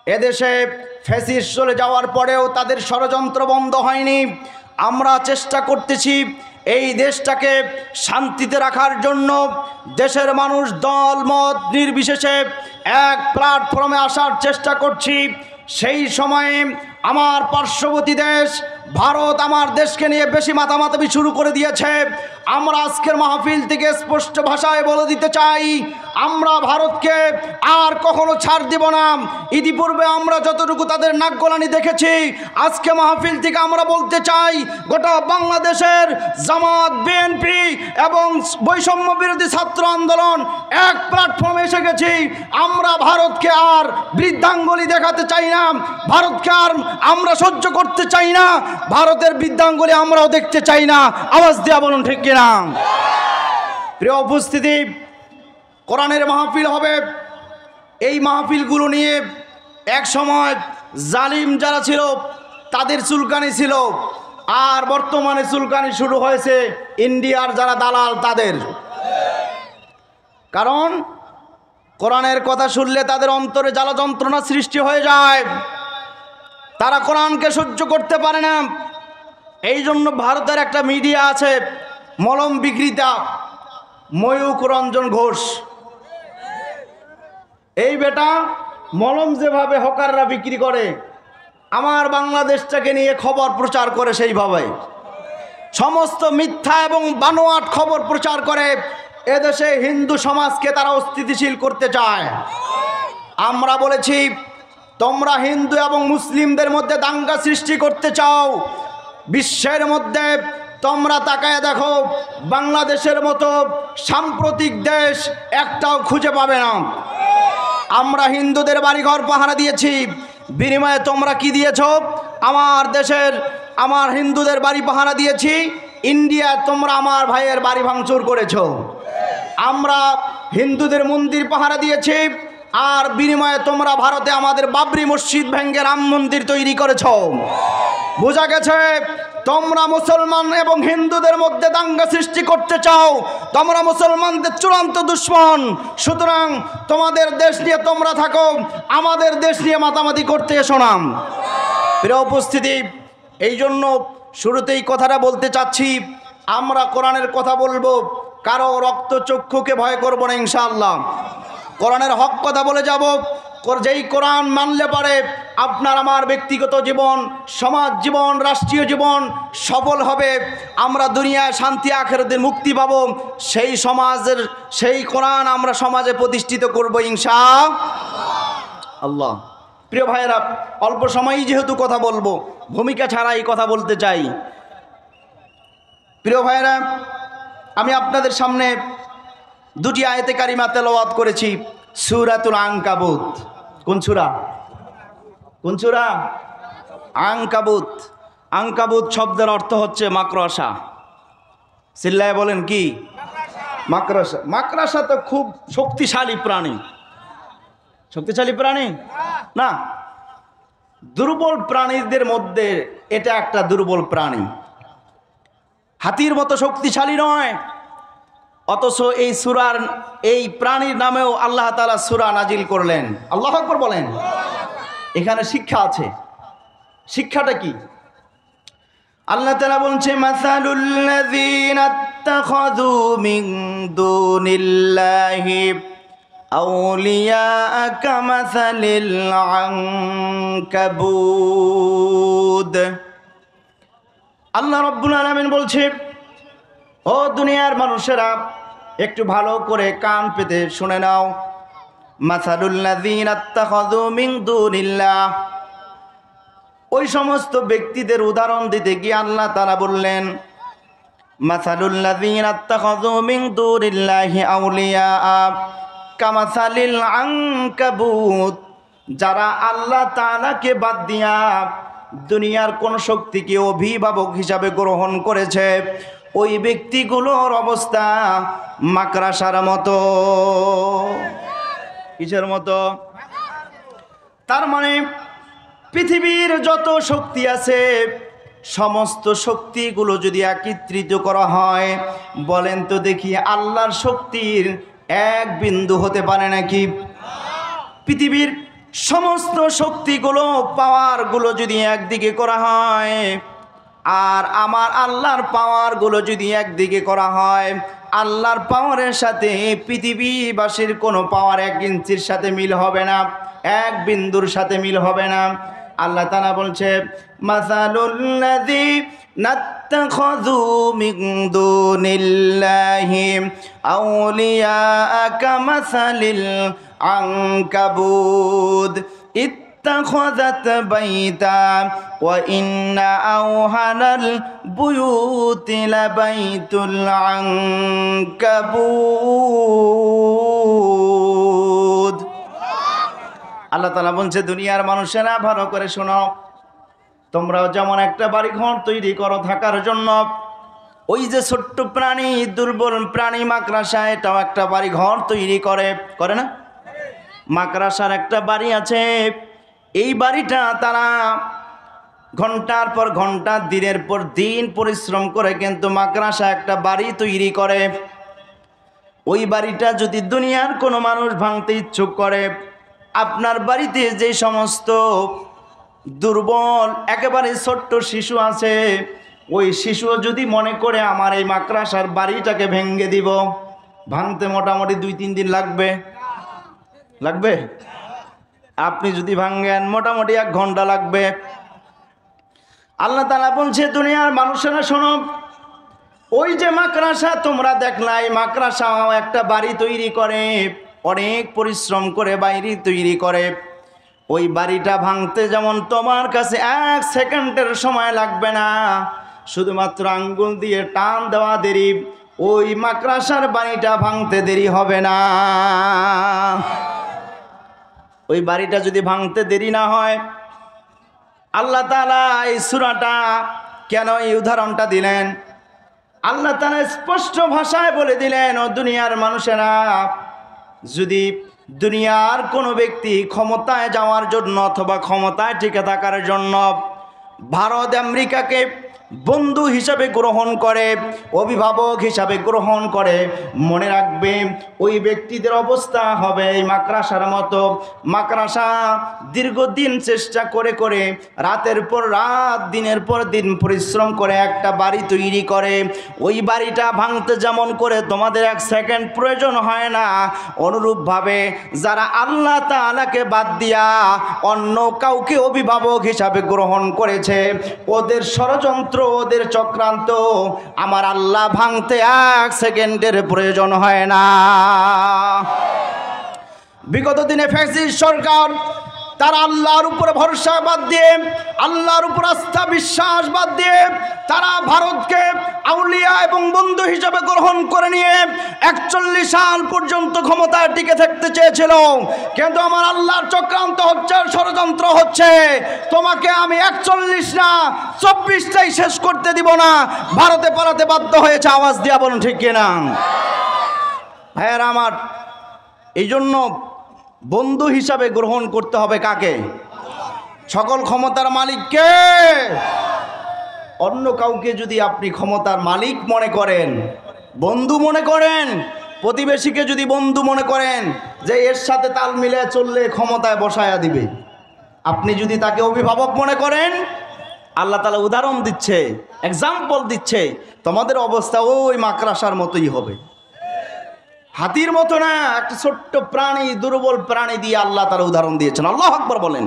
এদেশে ফ্যাসিস্ট চলে যাওয়ার পরেও তাদের ষড়যন্ত্র বন্ধ হয়নি। আমরা চেষ্টা করতেছি এই দেশটাকে শান্তিতে রাখার জন্য। দেশের মানুষ দল মত নির্বিশেষে এক প্ল্যাটফর্মে আসার চেষ্টা করছি। সেই সময়ে আমার পার্শ্ববর্তী দেশ ভারত আমার দেশকে নিয়ে বেশি মাতামাতি শুরু করে দিয়েছে। আমরা আজকের মাহফিল থেকে স্পষ্ট ভাষায় বলে দিতে চাই, আমরা ভারতকে আর কখনো ছাড় দিব না। ইতিপূর্বে আমরা যতটুকু তাদের নাকগলানি দেখেছি, আজকে মাহফিল থেকে আমরা বলতে চাই, গোটা বাংলাদেশের জামাত, বিএনপি এবং বৈষম্য বিরোধী ছাত্র আন্দোলন এক প্ল্যাটফর্মে এসে গেছি। আমরা ভারতকে আর বৃদ্ধাঙ্গুলি দেখাতে চাই না, ভারতকে আর আমরা সহ্য করতে চাই না, ভারতের বৃদ্ধাঙ্গুলি আমরাও দেখতে চাই না। আওয়াজ দেয়া বলুন ঠিক কিনা? প্রিয় উপস্থিতি, কোরআনের মাহফিল হবে। এই মাহফিলগুলো নিয়ে এক সময় জালিম যারা ছিল তাদের চুলকানি ছিল, আর বর্তমানে চুলকানি শুরু হয়েছে ইন্ডিয়ার যারা দালাল তাদের। কারণ কোরআনের কথা শুনলে তাদের অন্তরে জ্বালা যন্ত্রণা সৃষ্টি হয়ে যায়, তারা কোরআনকে সহ্য করতে পারে না। এই জন্য ভারতের একটা মিডিয়া আছে, মলম বিক্রেতা ময়ূক রঞ্জন ঘোষ। এই বেটা মলম যেভাবে হকাররা বিক্রি করে, আমার বাংলাদেশটাকে নিয়ে খবর প্রচার করে, সেইভাবে সমস্ত মিথ্যা এবং বানোয়াট খবর প্রচার করে এদেশে হিন্দু সমাজকে তারা অস্থিতিশীল করতে চায়। আমরা বলেছি, তোমরা হিন্দু এবং মুসলিমদের মধ্যে দাঙ্গা সৃষ্টি করতে চাও, বিশ্বের মধ্যে তোমরা তাকায় দেখো, বাংলাদেশের মতো সাম্প্রতিক দেশ একটাও খুঁজে পাবে না। আমরা হিন্দুদের বাড়িঘর পাহারা দিয়েছি, বিনিময়ে তোমরা কি দিয়েছ? আমার দেশের আমার হিন্দুদের বাড়ি পাহারা দিয়েছি, ইন্ডিয়া তোমরা আমার ভাইয়ের বাড়ি ভাঙচুর করেছ। আমরা হিন্দুদের মন্দির পাহারা দিয়েছি, আর বিনিময়ে তোমরা ভারতে আমাদের বাবরি মসজিদ ভেঙে রাম মন্দির তৈরি করেছ। বোঝা গেছে তোমরা মুসলমান এবং হিন্দুদের মধ্যে দাঙ্গা সৃষ্টি করতে চাও, তোমরা মুসলমানদের চূড়ান্ত দুশ্মন। সুতরাং তোমাদের দেশ নিয়ে তোমরা থাকো, আমাদের দেশ নিয়ে মাতামাতি করতে এসো না। প্রিয় উপস্থিতি, এই জন্য শুরুতেই কথাটা বলতে চাচ্ছি, আমরা কোরআনের কথা বলবো, কারো রক্তচক্ষুকে ভয় করব না ইনশাআল্লাহ। কোরআনের হক কথা বলে যাব। যেই কোরআন মানলে পারে আপনার আমার ব্যক্তিগত জীবন, সমাজ জীবন, রাষ্ট্রীয় জীবন সফল হবে। আমরা দুনিয়ায় শান্তি, আখিরাতে মুক্তি পাব। সেই সমাজের সেই কোরআন আমরা সমাজে প্রতিষ্ঠিত করব ইনশাআল্লাহ। প্রিয় ভাইয়েরা, অল্প সময়ই যেহেতু কথা বলবো, ভূমিকা ছাড়াই কথা বলতে চাই। প্রিয় ভাইয়েরা, আমি আপনাদের সামনে দুটি আয়াতে কারিমা তেলাওয়াত করেছি। সূরাতুল আনকাবুত। কোন সূরা? কোন সূরা? আনকাবুত। আনকাবুত শব্দের অর্থ হচ্ছে মাকড়সা। চিল্লায় বলেন কি? মাকড়সা। মাকড়সা তো খুব শক্তিশালী প্রাণী। শক্তিশালী প্রাণী না, দুর্বল প্রাণীদের মধ্যে এটা একটা দুর্বল প্রাণী। হাতির মতো শক্তিশালী নয়, অথচ এই সূরার এই প্রাণীর নামেও আল্লাহ তাআলা সূরা নাজিল করলেন। আল্লাহু আকবার বলেন। এখানে শিক্ষা আছে। শিক্ষাটা কি? আল্লাহ তাআলা বলছে, মাসালুল লাযীনা ইত্তাখাযু মিন দুনিল্লাহি আউলিয়া কামাসালিল আনকাবুত। আল্লাহ রাব্বুল আলামিন বলছে, ও দুনিয়ার মানুষেরা, একটু ভালো করে কান পেতে শুনে নাও। মাসালুল লাযীনা ইত্তাখাযু মিন দুনিল্লাহ, ওই সমস্ত ব্যক্তিদের উদাহরণ দিতে গিয়ে আল্লাহ তাআলা বললেন, মাসালুল লাযীনা ইত্তাখাযু মিন দুনিল্লাহি আউলিয়া কামাসালিল আনকাবুত, যারা আল্লাহ তাআলাকে বাদ দিয়া দুনিয়ার কোন শক্তিকে অভিভাবক হিসাবে গ্রহণ করেছে, ওই ব্যক্তিগুলোর অবস্থা মাকড়সার মতো। কিসের মতো? তার মানে পৃথিবীর যত শক্তি আছে, সমস্ত শক্তিগুলো যদি একত্রিত করা হয়, বলেন তো দেখি আল্লাহর শক্তির এক বিন্দু হতে পারে নাকি? পৃথিবীর সমস্ত শক্তিগুলো পাওয়ারগুলো যদি একদিকে করা হয় আর আমার আল্লাহর পাওয়ারগুলো যদি একদিকে করা হয়, আল্লাহর পাওয়ারের সাথে পৃথিবীবাসীর কোনো পাওয়ার 1 ইঞ্চির সাথে মিল হবে না, 1 বিন্দুর সাথে মিল হবে না। আল্লাহ তাআলা বলছে মাসালুল্লাযী নাত্তাখাযু মিন দুনিল্লাহি আউলিয়া কামাসালিল আনকাবুত ইত্তাখাযাত বাইতা ওয়া ইন্না আওহানাল বুয়ুতি লাবাইতুল আনকাবুত। আল্লাহ তাআলা বলছে দুনিয়ার মানুষেরা ভালো করে শোনো, তোমরাও যেমন একটা বাড়ি ঘর তৈরি করো থাকার জন্য, ওই যে ছোট্ট প্রাণী, দুর্বল প্রাণী মাকড়সা, এটাও একটা বাড়ি ঘর তৈরি করে না? মাকড়সার একটা বাড়ি আছে, এই বাড়িটা তারা ঘন্টার পর ঘন্টা, দিনের পর দিন পরিশ্রম করে কিন্তু মাকড়সা একটা বাড়ি তৈরি করে। ওই বাড়িটা যদি দুনিয়ার কোনো মানুষ ভাঙতে ইচ্ছুক করে, আপনার বাড়িতে যে সমস্ত দুর্বল একেবারে ছোট্ট শিশু আছে, ওই শিশুও যদি মনে করে আমার এই মাকড়সার বাড়িটাকে ভেঙে দিব, ভাঙতে মোটামুটি 2-3 দিন লাগবে। আপনি যদি ভাঙেন মোটামুটি 1 ঘন্টা লাগবে। আল্লাহ তাআলা বলছে দুনিয়ার মানুষেরা শোনো, ওই যে মাকড়সা তোমরা দেখলাই, মাকড়সাও একটা বাড়ি তৈরি করে, অনেক পরিশ্রম করে বাড়ি তৈরি করে। ওই বাড়িটা ভাঙতে যেমন তোমার কাছে 1 সেকেন্ডের সময় লাগবে না, শুধুমাত্র আঙ্গুল দিয়ে টান দেওয়া দেরি, ওই মাকড়সার বাড়িটা ভাঙতে দেরি হবে না। ওই বাড়িটা যদি ভাঙতে দেরি না হয়, আল্লাহ তাআলা এই সূরাটা কেন এই উদাহরণটা দিলেন? আল্লাহ তাআলা স্পষ্ট ভাষায় বলে দিলেন, ও দুনিয়ার মানুষেরা, যদি দুনিয়ার কোনো ব্যক্তি ক্ষমতায় যাওয়ার জন্য অথবা ক্ষমতায় টিকে থাকার জন্য ভারত আমেরিকাকে বন্ধু হিসাবে গ্রহণ করে, অভিভাবক হিসাবে গ্রহণ করে, মনে রাখবে ওই ব্যক্তিদের অবস্থা হবে এই মাকড়সার মতো। মাকড়সা দীর্ঘদিন চেষ্টা করে করে, রাতের পর রাত, দিনের পর দিন পরিশ্রম করে একটা বাড়ি তৈরি করে। ওই বাড়িটা ভাঙতে যেমন করে তোমাদের 1 সেকেন্ড প্রয়োজন হয় না, অনুরূপভাবে যারা আল্লাহ তাআলাকে বাদ দিয়া অন্য কাউকে অভিভাবক হিসাবে গ্রহণ করেছে, ওদের ষড়যন্ত্র, ওদের চক্রান্ত আমার আল্লাহ ভাঙতে 1 সেকেন্ডের প্রয়োজন হয় না। বিগত দিনে ফ্যাসিস্ট সরকার তারা আল্লাহর উপরে ভরসা বাদ দিয়ে, আল্লাহর উপর আস্থা বিশ্বাস বাদ দিয়ে তারা ভারতকে আউলিয়া এবং বন্ধু হিসেবে গ্রহণ করে নিয়ে 41 সাল পর্যন্ত ক্ষমতায় টিকে থাকতে চেয়েছিল। কিন্তু আমার আল্লাহর চক্রান্ত হচ্ছে, ষড়যন্ত্র হচ্ছে, তোমাকে আমি 41 না 24টাই শেষ করতে দিব না। ভারতে পালাতে বাধ্য হয়েছে। আওয়াজ দিয়া বলুন ঠিক কিনা? ভাইয়েরা আমার, এই জন্য বন্ধু হিসাবে গ্রহণ করতে হবে কাকে? সকল ক্ষমতার মালিককে। অন্য কাউকে যদি আপনি ক্ষমতার মালিক মনে করেন, বন্ধু মনে করেন, প্রতিবেশীকে যদি বন্ধু মনে করেন যে এর সাথে তাল মিলে চললে ক্ষমতায় বসায়া দিবে, আপনি যদি তাকে অভিভাবক মনে করেন, আল্লাহ তাআলা উদাহরণ দিচ্ছে, এক্সাম্পল দিচ্ছে, তোমাদের অবস্থা ওই মাকড়সার মতোই হবে। হাতির মতো না, একটা ছোট্ট প্রাণী, দুর্বল প্রাণী দিয়ে আল্লাহ তাআলা উদাহরণ দিয়েছেন। আল্লাহু আকবার বলেন।